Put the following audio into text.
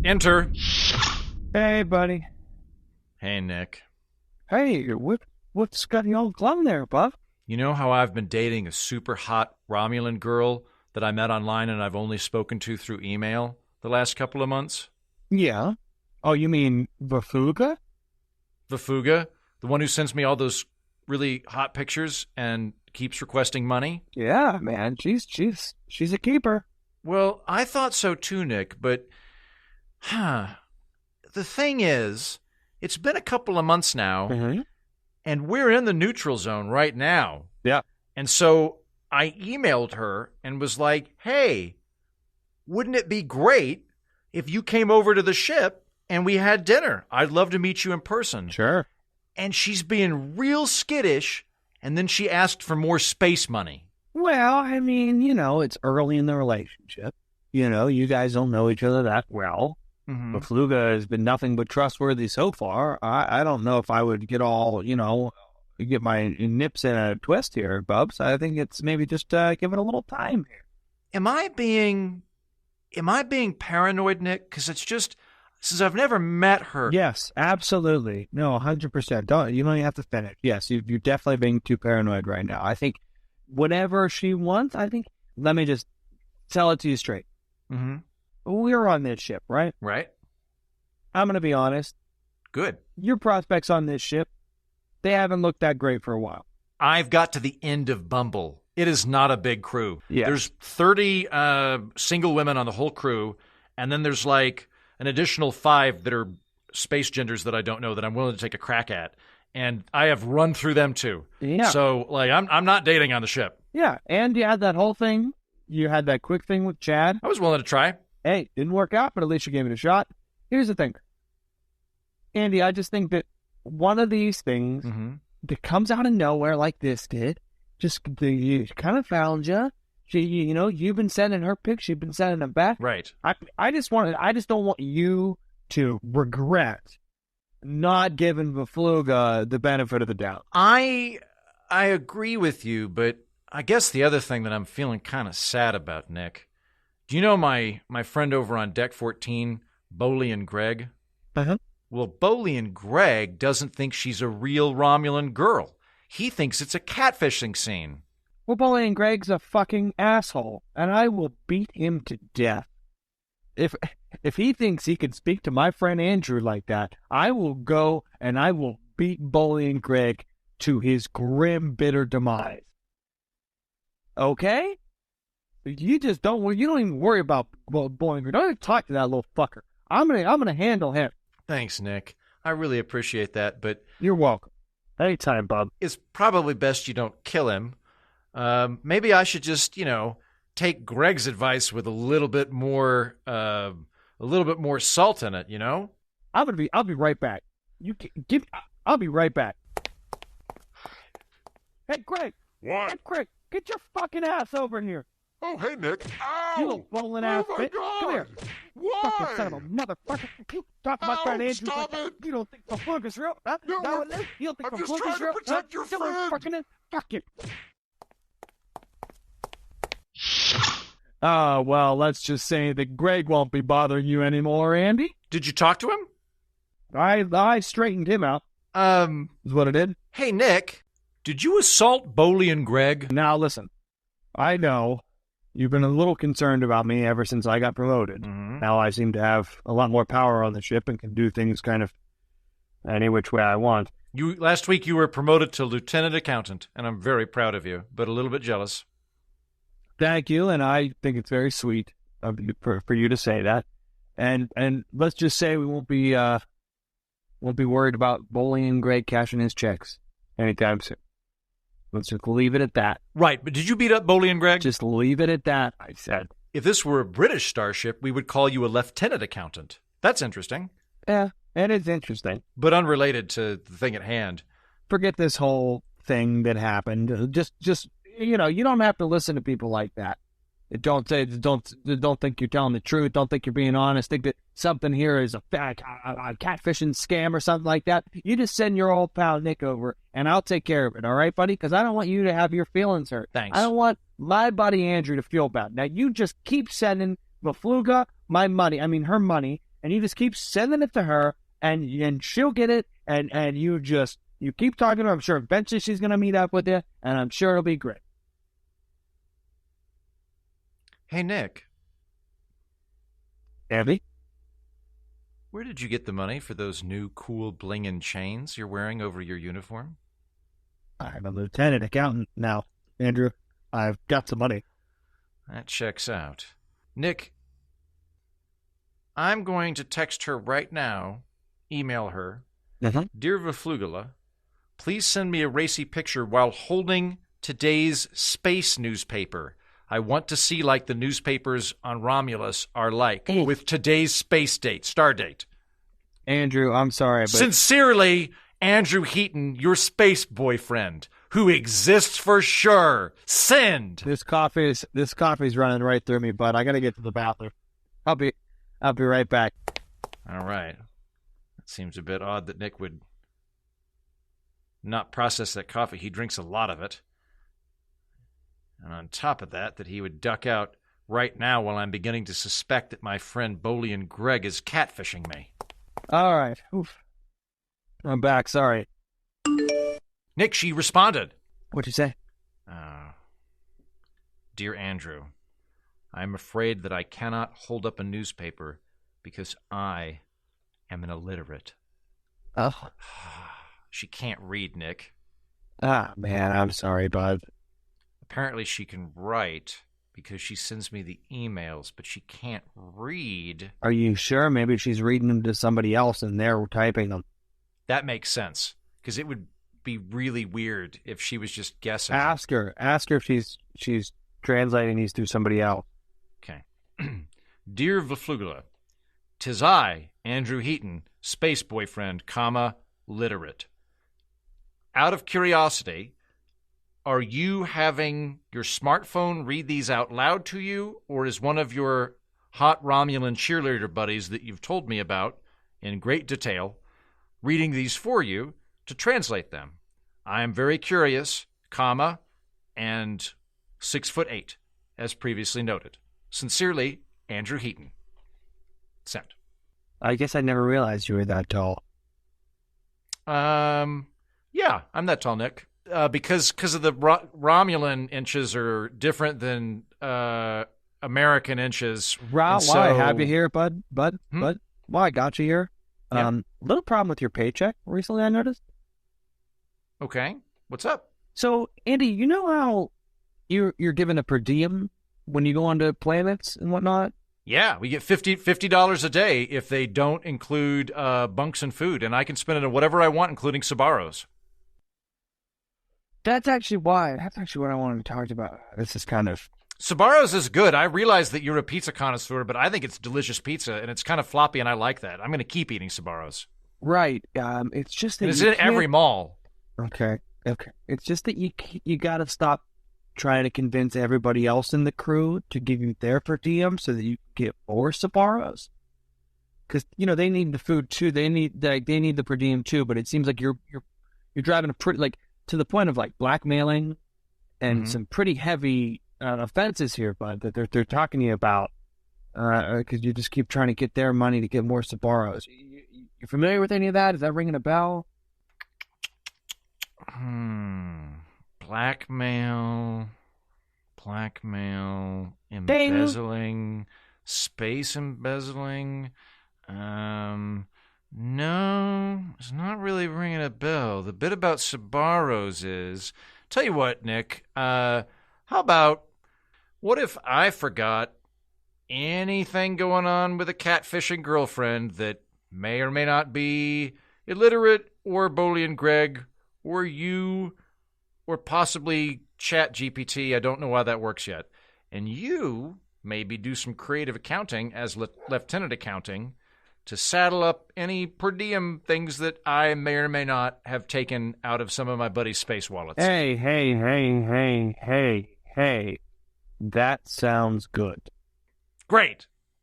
Enter. Hey, buddy. Hey, Nick. Hey, what's got you all glum there, bub? You know how I've been dating a super hot Romulan girl that I met online and I've only spoken to through email the last couple of months? Yeah. Oh, you mean Vafuga? Vafuga? The one who sends me all those really hot pictures and keeps requesting money? Yeah, man. She's a keeper. Well, I thought so too, Nick, but the thing is, it's been a couple of months now, and we're in the neutral zone right now. Yeah. And so I emailed her and was like, hey, wouldn't it be great if you came over to the ship and we had dinner? I'd love to meet you in person. Sure. And she's being real skittish, and then she asked for more space money. Well, I mean, it's early in the relationship. You guys don't know each other that well. Mm-hmm. Vafuga has been nothing but trustworthy so far. I don't know if I would get all, get my nips in a twist here, Bubs. I think it's maybe just give it a little time here. Am I being paranoid, Nick? Because it's just, since I've never met her. Yes, absolutely. No, 100%. You don't even have to finish. Yes, you're definitely being too paranoid right now. I think whatever she wants, let me just tell it to you straight. Mm-hmm. We're on this ship, right? Right. I'm going to be honest. Good. Your prospects on this ship, they haven't looked that great for a while. I've got to the end of Bumble. It is not a big crew. Yeah. There's 30 single women on the whole crew, and then there's like an additional 5 that are space genders that I don't know that I'm willing to take a crack at. And I have run through them too. Yeah. So, I'm not dating on the ship. Yeah, and you had that whole thing. You had that quick thing with Chad. I was willing to try. Hey, didn't work out, but at least you gave it a shot. Here's the thing. Andy, I just think that one of these things that comes out of nowhere like this did, just kind of found you. You've been sending her pics, you've been sending them back. Right. I just don't want you to regret not giving Vafuga the benefit of the doubt. I agree with you, but I guess the other thing that I'm feeling kind of sad about, Nick, do you know my friend over on Deck 14, Bowley and Greg? Uh-huh. Well, Bowley and Greg doesn't think she's a real Romulan girl. He thinks it's a catfishing scene. Well, Bowley and Greg's a fucking asshole, and I will beat him to death. If he thinks he can speak to my friend Andrew like that, I will go and I will beat Bowley and Greg to his grim, bitter demise. Okay? You just don't even worry about Bowley and Greg. Don't even talk to that little fucker. I'm gonna handle him. Thanks, Nick. I really appreciate that, but you're welcome. Anytime, bub. It's probably best you don't kill him. Maybe I should just, take Greg's advice with a little bit more salt in it, I'll be right back. I'll be right back. Hey, Greg. What? Hey, Greg, get your fucking ass over here. Oh, hey, Nick. Ow! You little bowling ass Oh, my bitch. God. Come here. Why? Fucking son of a motherfucker. You talk to my friend Ow, Andrew. stop like it. You don't think Vafuga's real? Huh? No, That what it is? You don't think I'm just Vafuga's trying to real? protect your You little friend. fucking fuck you. Well, let's just say that Greg won't be bothering you anymore, Andy. Did you talk to him? I straightened him out. Is what I did. Hey, Nick, did you assault Bowley and Greg? Now, listen. I know you've been a little concerned about me ever since I got promoted. Mm-hmm. Now I seem to have a lot more power on the ship and can do things kind of any which way I want. Last week you were promoted to lieutenant accountant, and I'm very proud of you, but a little bit jealous. Thank you, and I think it's very sweet of you, for you to say that. And let's just say we won't be worried about Bowley and Greg cashing his checks anytime soon. Let's just leave it at that. Right, but did you beat up Bowley and Greg? Just leave it at that, I said. If this were a British starship, we would call you a lieutenant accountant. That's interesting. Yeah, it is interesting. But unrelated to the thing at hand. Forget this whole thing that happened. Just you don't have to listen to people like that. Don't think you're telling the truth. Don't think you're being honest. Think that something here is a catfishing scam or something like that. You just send your old pal Nick over, and I'll take care of it. All right, buddy? Because I don't want you to have your feelings hurt. Thanks. I don't want my buddy Andrew to feel bad. Now you just keep sending Vafuga her money, and you just keep sending it to her, and she'll get it, and you keep talking to her. I'm sure eventually she's going to meet up with you, and I'm sure it'll be great. Hey, Nick. Andy? Where did you get the money for those new cool blingin' chains you're wearing over your uniform? I'm a lieutenant accountant now, Andrew. I've got some money. That checks out. Nick, I'm going to text her right now, email her. Dear Vaflugula, please send me a racy picture while holding today's space newspaper. I want to see like the newspapers on Romulus are like, with today's space date, star date. Andrew, I'm sorry, but... Sincerely, Andrew Heaton, your space boyfriend, who exists for sure. Send. This coffee's running right through me, bud. I gotta get to the bathroom. I'll be right back. All right. It seems a bit odd that Nick would not process that coffee. He drinks a lot of it. And on top of that he would duck out right now while I'm beginning to suspect that my friend Bolian Greg is catfishing me. All right. Oof. I'm back. Sorry. Nick, she responded. What'd you say? Dear Andrew, I'm afraid that I cannot hold up a newspaper because I am an illiterate. Oh. She can't read, Nick. Ah, man, I'm sorry, bud. Apparently she can write because she sends me the emails, but she can't read. Are you sure? Maybe she's reading them to somebody else and they're typing them. That makes sense, because it would be really weird if she was just guessing. Ask her if she's translating these to somebody else. Okay. Dear Vaflugula, 'tis I, Andrew Heaton, space boyfriend, comma, literate. Out of curiosity, are you having your smartphone read these out loud to you, or is one of your hot Romulan cheerleader buddies that you've told me about in great detail reading these for you to translate them? I am very curious, comma, and 6'8", as previously noted. Sincerely, Andrew Heaton. Sent. I guess I never realized you were that tall. Yeah, I'm that tall, Nick. Because of the Romulan inches are different than American inches. Why have you here, bud? Bud? Why I got you here? Yeah. Little problem with your paycheck recently, I noticed. Okay, what's up? So, Andy, you know how you're given a per diem when you go onto planets and whatnot? Yeah, we get $50 a day if they don't include bunks and food, and I can spend it on whatever I want, including Sabaros. That's actually what I wanted to talk about. This is kind of... Sabaros is good. I realize that you're a pizza connoisseur, but I think it's delicious pizza, and it's kind of floppy, and I like that. I'm going to keep eating Sabaros. Right. It's just that it's in every mall. Okay. It's just that you got to stop trying to convince everybody else in the crew to give you their per diem so that you get more Sabaros. Because, they need the food, too. They need the per diem, too, but it seems like you're driving a pretty... like, to the point of like blackmailing and some pretty heavy offenses here, bud, that they're talking to you about because you just keep trying to get their money to get more Sabaros. You familiar with any of that? Is that ringing a bell? Blackmail, embezzling, space embezzling. No, it's not really ringing a bell. The bit about Sabaros is... Tell you what, Nick, how about... What if I forgot anything going on with a catfishing girlfriend that may or may not be illiterate, or Bolian Greg, or you, or possibly ChatGPT? I don't know why that works yet. And you maybe do some creative accounting as lieutenant accounting to saddle up any per diem things that I may or may not have taken out of some of my buddies' space wallets. Hey. That sounds good. Great.